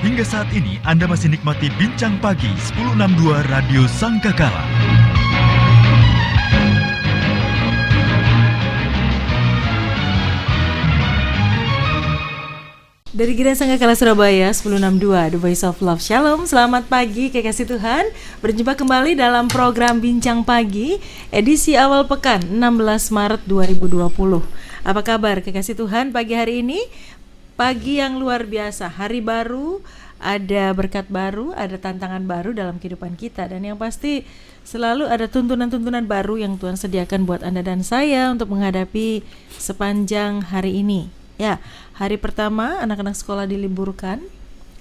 Hingga saat ini Anda masih nikmati Bincang Pagi 1062 Radio Sangkakala. Dari Gereja Sangkakala Surabaya 1062 The Voice of Love. Shalom, selamat pagi kekasih Tuhan. Berjumpa kembali dalam program Bincang Pagi edisi awal pekan 16 Maret 2020. Apa kabar kekasih Tuhan pagi hari ini? Pagi yang luar biasa, hari baru, ada berkat baru, ada tantangan baru dalam kehidupan kita. Dan yang pasti selalu ada tuntunan-tuntunan baru yang Tuhan sediakan buat Anda dan saya untuk menghadapi sepanjang hari ini. Ya, hari pertama anak-anak sekolah diliburkan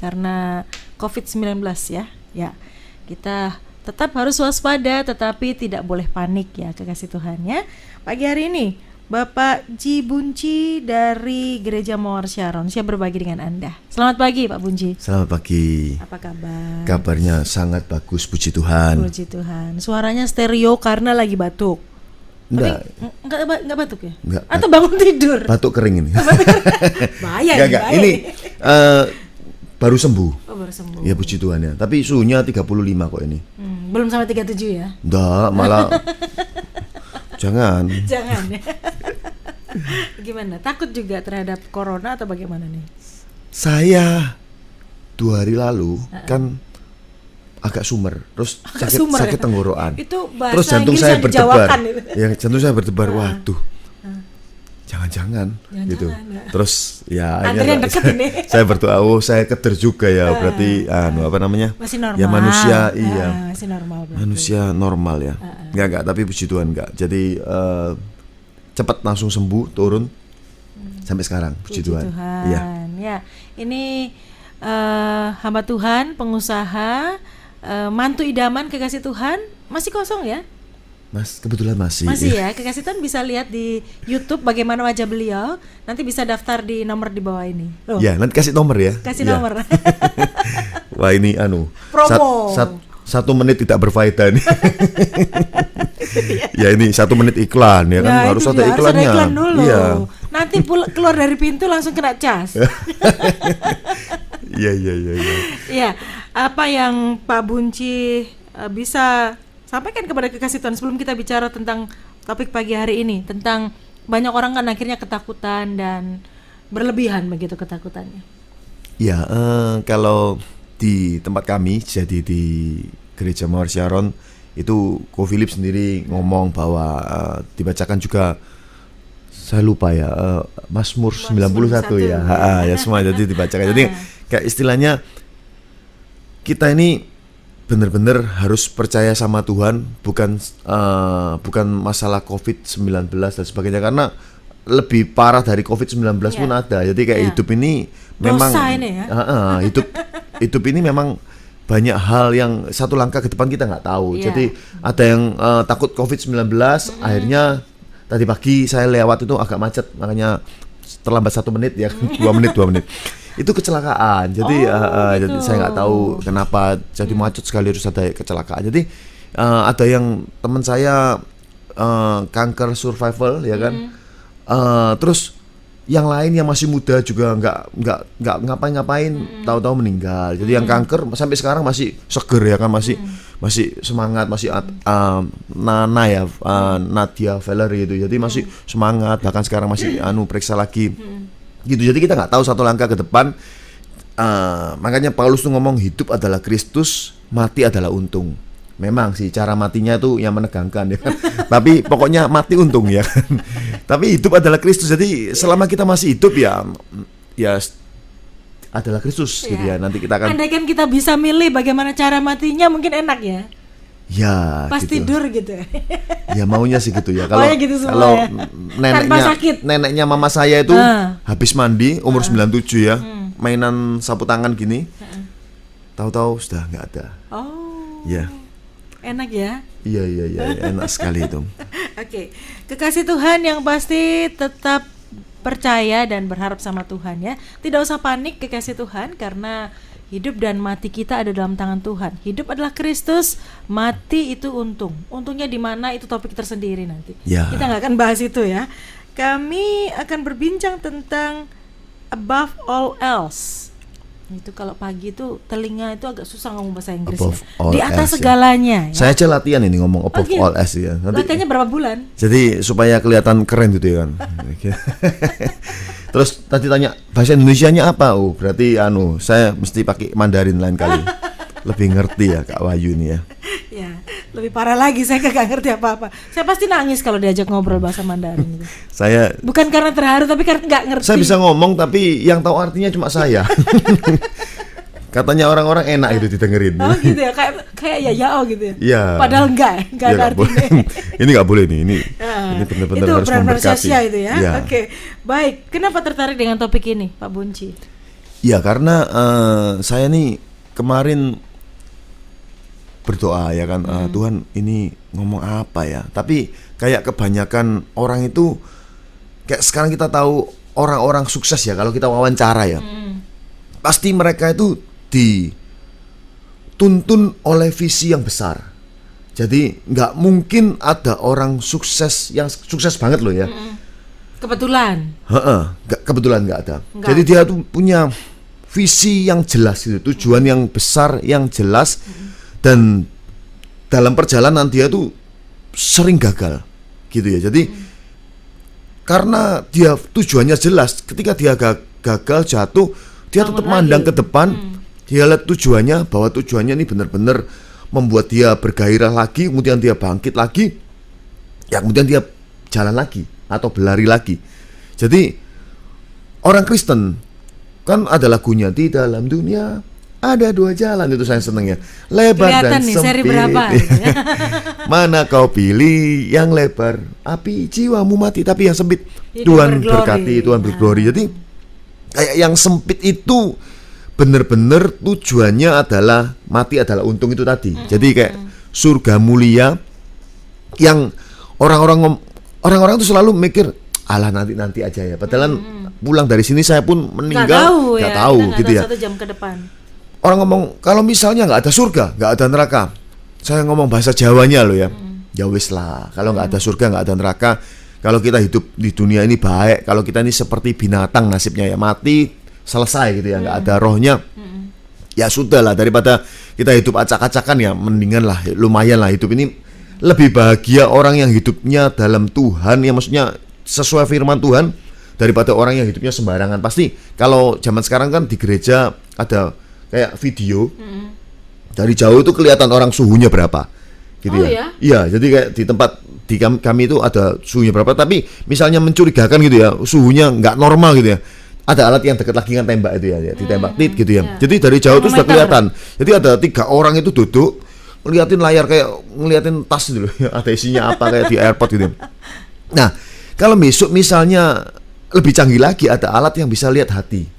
karena COVID-19 ya. Ya, kita tetap harus waspada tetapi tidak boleh panik ya kekasih Tuhan ya. Pagi hari ini Bapak Ji Bunci dari Gereja Mawar Sharon siap berbagi dengan Anda. Selamat pagi Pak Bunci. Selamat pagi. Apa kabar? Kabarnya sangat bagus, puji Tuhan. Puji Tuhan. Suaranya stereo karena lagi batuk. Enggak. Tapi enggak batuk ya? Enggak. Atau bangun tidur? Batuk kering ini. Bahaya. Enggak. Ini baru sembuh. Oh, baru sembuh. Ya puji Tuhan ya. Tapi suhunya 35 kok ini. Belum sampai 37 ya? Enggak, malah jangan. Jangan ya. Gimana? Takut juga terhadap corona atau bagaimana nih? Saya 2 hari lalu kan agak sumer, terus sakit tenggorokan. Itu bahasa terus jantung Inggris saya yang berdebar. gitu. Ya, jantung saya berdebar. Waduh. Jangan-jangan gitu. Enggak. Terus ya Antrian dekat ini. Saya berdoa, saya keder juga ya, berarti apa namanya? Masih normal. Ya manusia, iya. Masih normal berarti. Manusia normal ya. Enggak, tapi puji Tuhan enggak. Jadi cepat langsung sembuh, turun sampai sekarang. Puji Tuhan. Iya. Ya, ini hamba Tuhan, pengusaha, mantu idaman kekasih Tuhan masih kosong ya? Mas, kebetulan masih ya. Kekasih Tuhan bisa lihat di YouTube bagaimana wajah beliau. Nanti bisa daftar di nomor di bawah ini. Ya, nanti kasih nomor ya. Kasih nomor. Wah, ini promo. 1 menit tidak berfaedah nih. Ya ini 1 menit iklan ya kan, harus ada iklannya. Harus ada iklan dulu. Iya. Nanti keluar dari pintu langsung kena cas. Iya. Iya, apa yang Pak Bunci bisa sampaikan kepada kekasih Tuhan sebelum kita bicara tentang topik pagi hari ini, tentang banyak orang kan akhirnya ketakutan dan berlebihan begitu ketakutannya. Ya, kalau di tempat kami, jadi di Gereja Mawar Sharon itu Ko Philip sendiri ngomong bahwa dibacakan juga, saya lupa ya, Mazmur 91 ya. Ya semua jadi dibacakan. Jadi kayak istilahnya kita ini benar-benar harus percaya sama Tuhan, bukan masalah COVID-19 dan sebagainya, karena lebih parah dari COVID-19 pun ada. Jadi kayak hidup ini memang ini ya? hidup ini memang banyak hal yang satu langkah ke depan kita nggak tahu. Jadi ada yang takut COVID-19, akhirnya tadi pagi saya lewat itu agak macet, makanya terlambat 1 menit ya, 2 menit. Itu kecelakaan. Jadi jadi saya nggak tahu kenapa jadi macet sekali, harus ada kecelakaan. Jadi ada yang teman saya kanker survival ya kan. Terus yang lain yang masih muda juga nggak ngapain, tahu-tahu meninggal. Jadi yang kanker sampai sekarang masih seger ya kan, masih semangat, masih Nana ya, Nadia Valerie itu. Jadi masih semangat, bahkan sekarang masih periksa lagi. Gitu. Jadi kita nggak tahu satu langkah ke depan. Makanya Paulus tuh ngomong hidup adalah Kristus, mati adalah untung. Memang sih cara matinya tuh yang menegangkan ya kan. Tapi pokoknya mati untung ya kan. Tapi hidup adalah Kristus. Jadi selama kita masih hidup ya adalah Kristus gitu ya. Nanti kita akan, andaikan kita bisa milih bagaimana cara matinya mungkin enak ya. Ya, pas gitu. Tidur gitu. Ya maunya sih gitu ya. Kalau gitu ya. Neneknya mama saya itu habis mandi umur 97 ya, mainan sapu tangan gini. Tahu-tahu sudah nggak ada. Oh. Ya. Enak ya? Iya, enak sekali itu. Oke. Kekasih Tuhan yang pasti tetap percaya dan berharap sama Tuhan ya. Tidak usah panik kekasih Tuhan, karena hidup dan mati kita ada dalam tangan Tuhan. Hidup adalah Kristus, mati itu untung. Untungnya di mana itu topik tersendiri nanti. Ya. Kita nggak akan bahas itu ya. Kami akan berbincang tentang above all else. Itu kalau pagi itu telinga itu agak susah ngomong bahasa Inggris Above ya. all Di atas else, ya. segalanya ya. Saya aja latihan ini ngomong above gitu. all else ya. Latihannya berapa bulan? Jadi supaya kelihatan keren gitu ya kan. Terus tadi tanya bahasa Indonesianya apa? Oh, berarti saya mesti pakai Mandarin lain kali. Lebih ngerti ya Kak Wahyu ini ya. Ya, lebih parah lagi saya gak ngerti apa-apa. Saya pasti nangis kalau diajak ngobrol bahasa Mandarin gitu. Saya Bukan karena terharu tapi karena nggak ngerti. Saya bisa ngomong tapi yang tahu artinya cuma saya. Katanya orang-orang enak gitu didengerin. Oh gitu ya, kayak ya oh gitu ya. Iya. Padahal enggak Ya, ada nggak artinya. boleh. Ini nggak boleh nih. Ini Nah, benar-benar itu harus benar-benar memberkati. sia-sia itu ya. Iya. Oke, baik. Kenapa tertarik dengan topik ini, Pak Bunci? Ya karena saya nih kemarin berdoa ya kan, Tuhan ini ngomong apa ya? Tapi kayak kebanyakan orang itu kayak sekarang kita tahu orang-orang sukses ya, kalau kita wawancara ya, pasti mereka itu dituntun oleh visi yang besar. Jadi nggak mungkin ada orang sukses yang sukses banget loh ya. Kebetulan. Kebetulan nggak ada. Nggak. Jadi dia tuh punya visi yang jelas gitu, tujuan yang besar yang jelas, dan dalam perjalanan dia tuh sering gagal gitu ya. Jadi karena dia tujuannya jelas, ketika dia gagal jatuh, dia tetap mandang ke depan. Dia lihat tujuannya, bahwa tujuannya ini benar-benar membuat dia bergairah lagi, kemudian dia bangkit lagi, ya kemudian dia jalan lagi atau berlari lagi. Jadi orang Kristen kan ada lagunya, di dalam dunia ada dua jalan, itu saya seneng ya, lebar Kelihatan dan nih, sempit. seri berapa? Mana kau pilih yang lebar, api jiwamu mati, tapi yang sempit Hidup Tuhan berglori. berkati, Tuhan berglori. Jadi kayak yang sempit itu benar-benar tujuannya adalah mati adalah untung itu tadi. Jadi kayak surga mulia yang orang-orang tuh selalu mikir, alah nanti aja ya. Padahal pulang dari sini saya pun meninggal nggak tahu kita nggak gitu tahu ya. 1 jam ke depan. Orang ngomong kalau misalnya nggak ada surga, nggak ada neraka, saya ngomong bahasa Jawanya loh ya. Ya wis lah, kalau nggak ada surga, nggak ada neraka, kalau kita hidup di dunia ini baik, kalau kita ini seperti binatang nasibnya ya, mati selesai gitu ya, nggak ada rohnya. Ya sudah lah, daripada kita hidup acak-acakan ya, mendingan lah, lumayan lah hidup ini lebih bahagia orang yang hidupnya dalam Tuhan, ya maksudnya sesuai firman Tuhan, daripada orang yang hidupnya sembarangan. Pasti kalau zaman sekarang kan di gereja ada kayak video dari jauh itu kelihatan orang suhunya berapa gitu. Oh, ya. Iya, jadi kayak di tempat di kami itu ada suhunya berapa, tapi misalnya mencurigakan gitu ya, suhunya nggak normal gitu ya, ada alat yang dekat lagi kan tembak itu ya, ditembak tit gitu ya. Jadi dari jauh itu sudah kelihatan. Jadi ada 3 orang itu duduk ngeliatin layar, kayak ngeliatin tas dulu ada isinya apa kayak di airport gitu. Nah, kalau besok misalnya lebih canggih lagi, ada alat yang bisa lihat hati.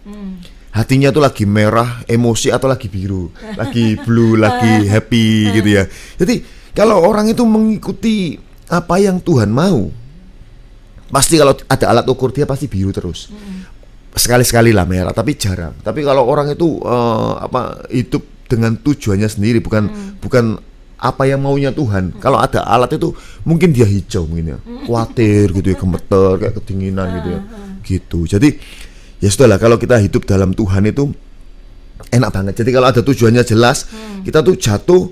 Hatinya tuh lagi merah, emosi, atau lagi biru, lagi blue, lagi happy gitu ya. Jadi kalau orang itu mengikuti apa yang Tuhan mau, pasti kalau ada alat ukur dia pasti biru terus. Sekali-sekali lah merah, tapi jarang. Tapi kalau orang itu hidup dengan tujuannya sendiri, bukan apa yang maunya Tuhan. Kalau ada alat itu mungkin dia hijau mungkin ya, khawatir gitu ya, gemeter, kayak kedinginan gitu ya. Gitu. Jadi ya sudahlah, kalau kita hidup dalam Tuhan itu enak banget. Jadi kalau ada tujuannya jelas, kita tuh jatuh,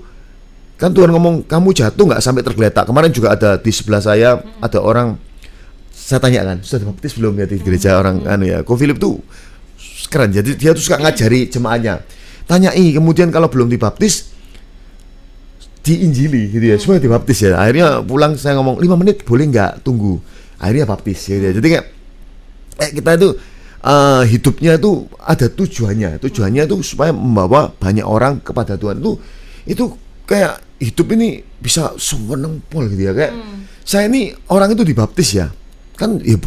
kan Tuhan ngomong kamu jatuh nggak sampai tergeletak. Kemarin juga ada di sebelah saya ada orang, saya tanya kan, sudah dibaptis belum ya di gereja orang Ko Philip tuh keren. Jadi dia tuh suka ngajari jemaahnya. Tanyai, kemudian kalau belum dibaptis diinjili gitu ya, supaya dibaptis ya. Akhirnya pulang saya ngomong 5 menit boleh nggak tunggu. Akhirnya baptis gitu ya. Jadi kayak kita itu hidupnya itu ada tujuannya. Tujuannya itu supaya membawa banyak orang kepada Tuhan. Itu kayak hidup ini bisa sewenang pol gitu ya. Kayak saya ini orang itu dibaptis ya. Kan ya,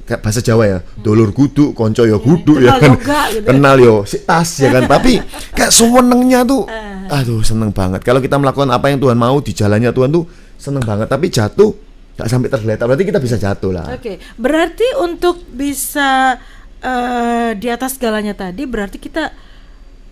kayak bahasa Jawa ya, dulur kudu, konco yo kudu ya kan. Gitu. Kenal yo si tas ya kan. Tapi kayak sewenangnya tuh aduh seneng banget. Kalau kita melakukan apa yang Tuhan mau di jalannya Tuhan tuh seneng banget. Tapi jatuh gak sampai tergeletak, berarti kita bisa jatuh lah. Oke, berarti untuk bisa di atas segalanya tadi, berarti kita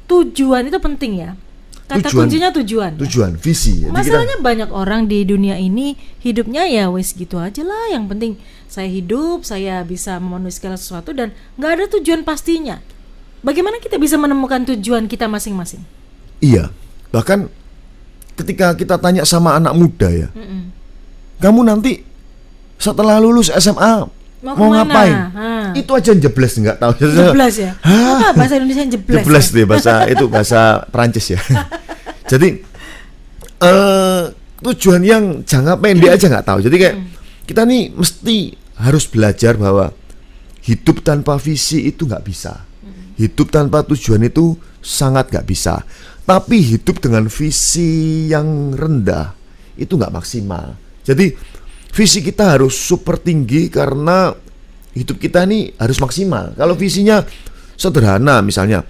tujuan itu penting ya. Kata kuncinya tujuan. Tujuan, visi. Jadi masalahnya banyak orang di dunia ini hidupnya ya wes gitu aja lah. Yang penting saya hidup, saya bisa memenuhi segala sesuatu dan nggak ada tujuan pastinya. Bagaimana kita bisa menemukan tujuan kita masing-masing? Iya, bahkan ketika kita tanya sama anak muda ya, kamu nanti setelah lulus SMA mau kemana? ngapain? Itu aja jebles nggak tahu. Jeblas ya? Apa bahasa Indonesia jebles? Jebles ya? deh itu bahasa Prancis ya. Jadi tujuan yang jangka pendek aja nggak tahu. Jadi kayak kita nih mesti harus belajar bahwa hidup tanpa visi itu nggak bisa. Hidup tanpa tujuan itu sangat nggak bisa. Tapi hidup dengan visi yang rendah itu nggak maksimal. Jadi visi kita harus super tinggi karena hidup kita ini harus maksimal. Kalau visinya sederhana misalnya,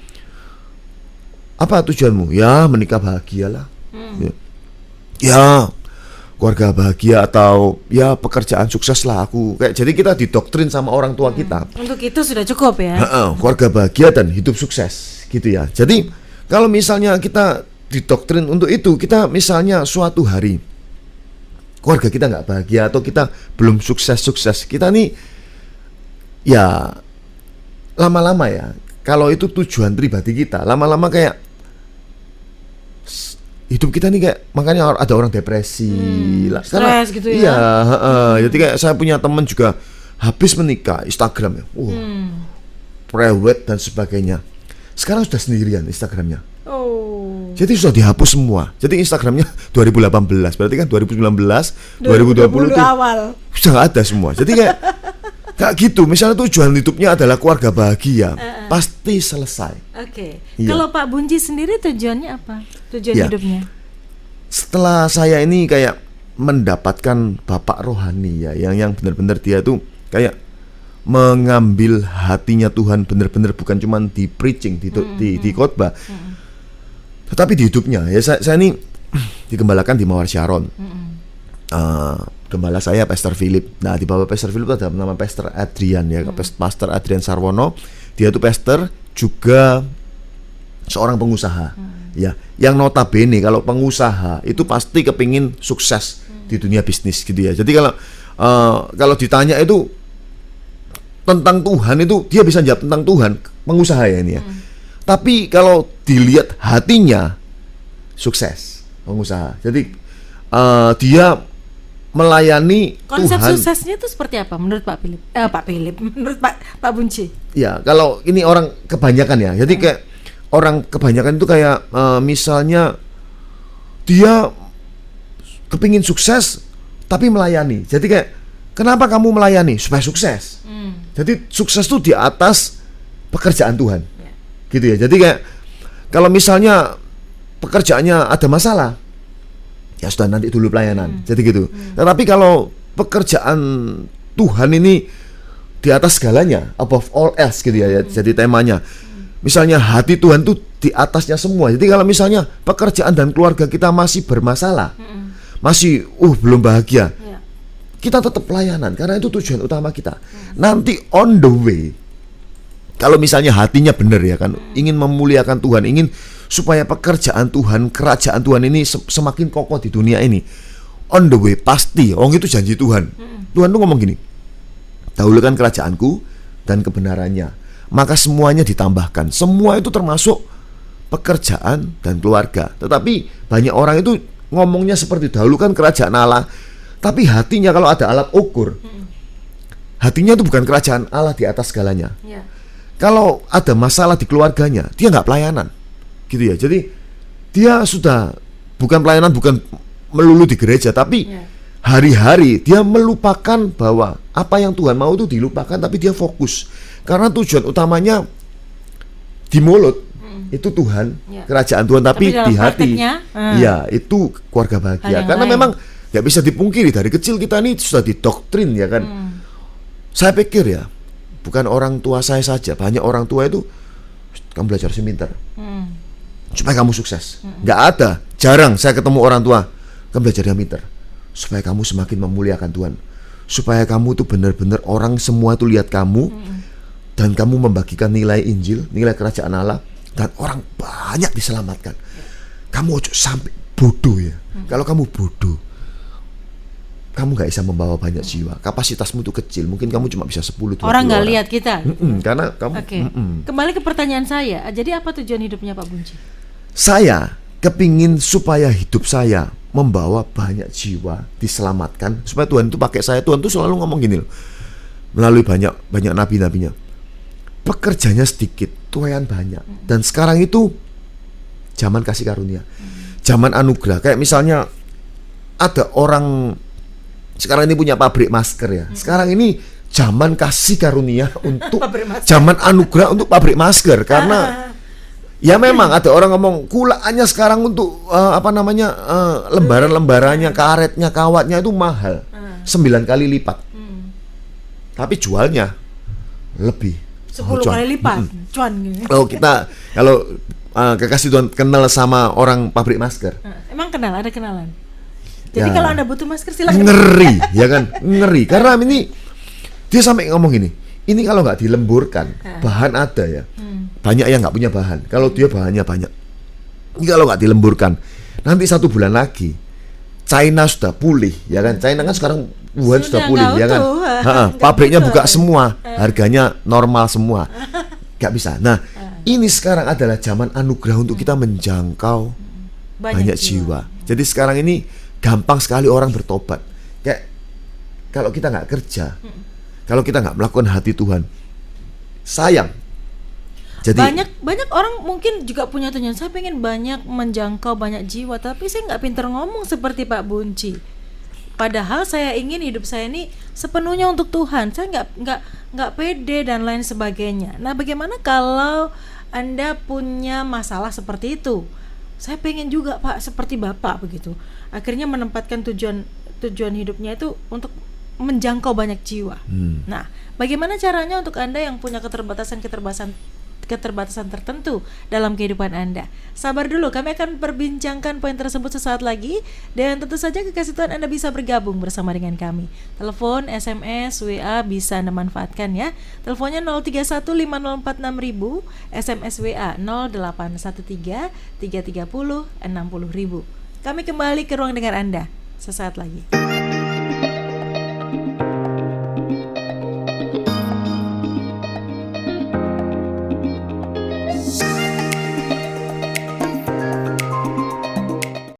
apa tujuanmu? Ya menikah bahagia lah. Ya keluarga bahagia atau ya pekerjaan sukses lah aku. Kayak jadi kita didoktrin sama orang tua kita. Untuk itu sudah cukup ya. Keluarga bahagia dan hidup sukses gitu ya. Jadi kalau misalnya kita didoktrin untuk itu, kita misalnya suatu hari keluarga kita nggak bahagia atau kita belum sukses, kita nih ya lama-lama ya, kalau itu tujuan pribadi kita, lama-lama kayak hidup kita nih kayak, makanya ada orang depresi lah, stres gitu ya. Iya, jadi kayak saya punya teman juga habis menikah, Instagram ya, prewed dan sebagainya. Sekarang sudah sendirian Instagramnya. Jadi sudah dihapus semua. Jadi Instagramnya 2018, berarti kan 2019, 2020 tuh awal sudah nggak ada semua. Jadi kayak gitu. Misalnya tujuan hidupnya adalah keluarga bahagia, pasti selesai. Oke. Iya. Kalau Pak Bunci sendiri tujuannya apa? Tujuan Ya. hidupnya? Setelah saya ini kayak mendapatkan bapak rohani ya, yang benar-benar dia tuh kayak mengambil hatinya Tuhan, benar-benar bukan cuma di preaching, di khotbah, tetapi di hidupnya. Ya saya ini digembalakan di Mawar Sharon. Gembala saya Pastor Philip. Nah di bawah Pastor Philip ada nama Pastor Adrian ya, Pastor Adrian Sarwono. Dia itu pastor juga seorang pengusaha. Ya, yang notabene kalau pengusaha itu pasti kepingin sukses di dunia bisnis gitu ya. Jadi kalau ditanya itu tentang Tuhan, itu dia bisa jawab tentang Tuhan, pengusaha ya ini ya. Tapi kalau dilihat hatinya, sukses pengusaha. Jadi dia melayani Konsep Tuhan. suksesnya itu seperti apa menurut Pak Philip? Menurut Pak Bunci? Ya, kalau ini orang kebanyakan ya. Jadi kayak orang kebanyakan itu kayak misalnya dia kepingin sukses tapi melayani. Jadi kayak kenapa kamu melayani? Supaya sukses. Jadi sukses itu di atas pekerjaan Tuhan. Gitu ya. Jadi kayak kalau misalnya pekerjaannya ada masalah, ya sudah nanti dulu pelayanan. Jadi gitu. Tetapi kalau pekerjaan Tuhan ini di atas segalanya, above all else gitu ya. Jadi temanya. Misalnya hati Tuhan tuh di atasnya semua. Jadi kalau misalnya pekerjaan dan keluarga kita masih bermasalah, masih belum bahagia, kita tetap pelayanan karena itu tujuan utama kita. Nanti on the way, kalau misalnya hatinya benar ya kan, ingin memuliakan Tuhan, ingin supaya pekerjaan Tuhan, kerajaan Tuhan ini semakin kokoh di dunia ini, on the way pasti, itu janji Tuhan. Tuhan tuh ngomong gini, dahulukan kerajaanku dan kebenarannya, maka semuanya ditambahkan. Semua itu termasuk pekerjaan dan keluarga. Tetapi banyak orang itu ngomongnya seperti dahulukan kerajaan Allah, tapi hatinya kalau ada alat ukur, hatinya itu bukan kerajaan Allah di atas segalanya. Kalau ada masalah di keluarganya, dia nggak pelayanan, gitu ya. Jadi dia sudah bukan pelayanan, bukan melulu di gereja, tapi hari-hari dia melupakan bahwa apa yang Tuhan mau itu dilupakan, tapi dia fokus karena tujuan utamanya di mulut itu Tuhan, kerajaan Tuhan, tapi di hati, ya itu keluarga bahagia. Karena memang nggak bisa dipungkiri dari kecil kita ini sudah didoktrin ya kan. Saya pikir ya, bukan orang tua saya saja, banyak orang tua itu, kamu belajar pintar supaya kamu sukses. Nggak ada, jarang saya ketemu orang tua, kamu belajar yang pintar supaya kamu semakin memuliakan Tuhan, supaya kamu tuh benar-benar orang semua tuh lihat kamu dan kamu membagikan nilai Injil, nilai kerajaan Allah, dan orang banyak diselamatkan. Kamu sampai bodoh ya. Kalau kamu bodoh, kamu nggak bisa membawa banyak jiwa. Kapasitasmu itu kecil. Mungkin kamu cuma bisa 10-20 Orang nggak lihat kita. Karena kamu. Oke. Kembali ke pertanyaan saya. Jadi apa tujuan hidupnya Pak Bunci? Saya kepingin supaya hidup saya membawa banyak jiwa diselamatkan, supaya Tuhan itu pakai saya. Tuhan itu selalu ngomong gini loh, melalui banyak nabi-nabinya. Pekerjanya sedikit, tuayan banyak. Dan sekarang itu zaman kasih karunia, zaman anugerah. Kayak misalnya ada orang sekarang ini punya pabrik masker ya. Sekarang ini zaman kasih karunia untuk zaman anugerah untuk pabrik masker, karena ya memang ada orang ngomong kulaannya sekarang untuk lembaran-lembarannya, karetnya, kawatnya itu mahal 9 kali lipat. Tapi jualnya lebih 10 kali lipat. Cuan gitu. Kalau kekasih Tuhan kenal sama orang pabrik masker. Emang ada kenalan. Jadi Ya. kalau Anda butuh masker silakan. Ngeri, ya kan? Ngeri. Karena ini dia sampai ngomong gini, ini kalau nggak dilemburkan, bahan ada ya. Banyak yang nggak punya bahan. Kalau dia bahannya banyak, ini kalau nggak dilemburkan, nanti 1 bulan lagi China sudah pulih, ya kan? China kan sekarang Wuhan sudah pulih, ya kan? Pabriknya buka semua, harganya normal semua, nggak bisa. Nah, ini sekarang adalah zaman anugerah untuk kita menjangkau banyak jiwa. Jadi sekarang ini gampang sekali orang bertobat. Kayak kalau kita nggak kerja, kalau kita nggak melakukan hati Tuhan, sayang. Jadi banyak orang mungkin juga punya tujuan, saya pengen banyak menjangkau banyak jiwa, tapi saya nggak pintar ngomong seperti Pak Bunci. Padahal saya ingin hidup saya ini sepenuhnya untuk Tuhan. Saya nggak pede dan lain sebagainya. Nah, bagaimana kalau Anda punya masalah seperti itu? Saya pengen juga Pak seperti Bapak begitu. Akhirnya menempatkan tujuan hidupnya itu untuk menjangkau banyak jiwa. Nah, bagaimana caranya untuk Anda yang punya keterbatasan tertentu dalam kehidupan Anda? Sabar dulu, kami akan perbincangkan poin tersebut sesaat lagi. Dan tentu saja kekasih Tuhan, Anda bisa bergabung bersama dengan kami. Telepon, SMS, WA bisa Anda manfaatkan ya. Teleponnya 0315046000, SMS WA 0813 330 60000. Kami kembali ke ruang dengar Anda sesaat lagi.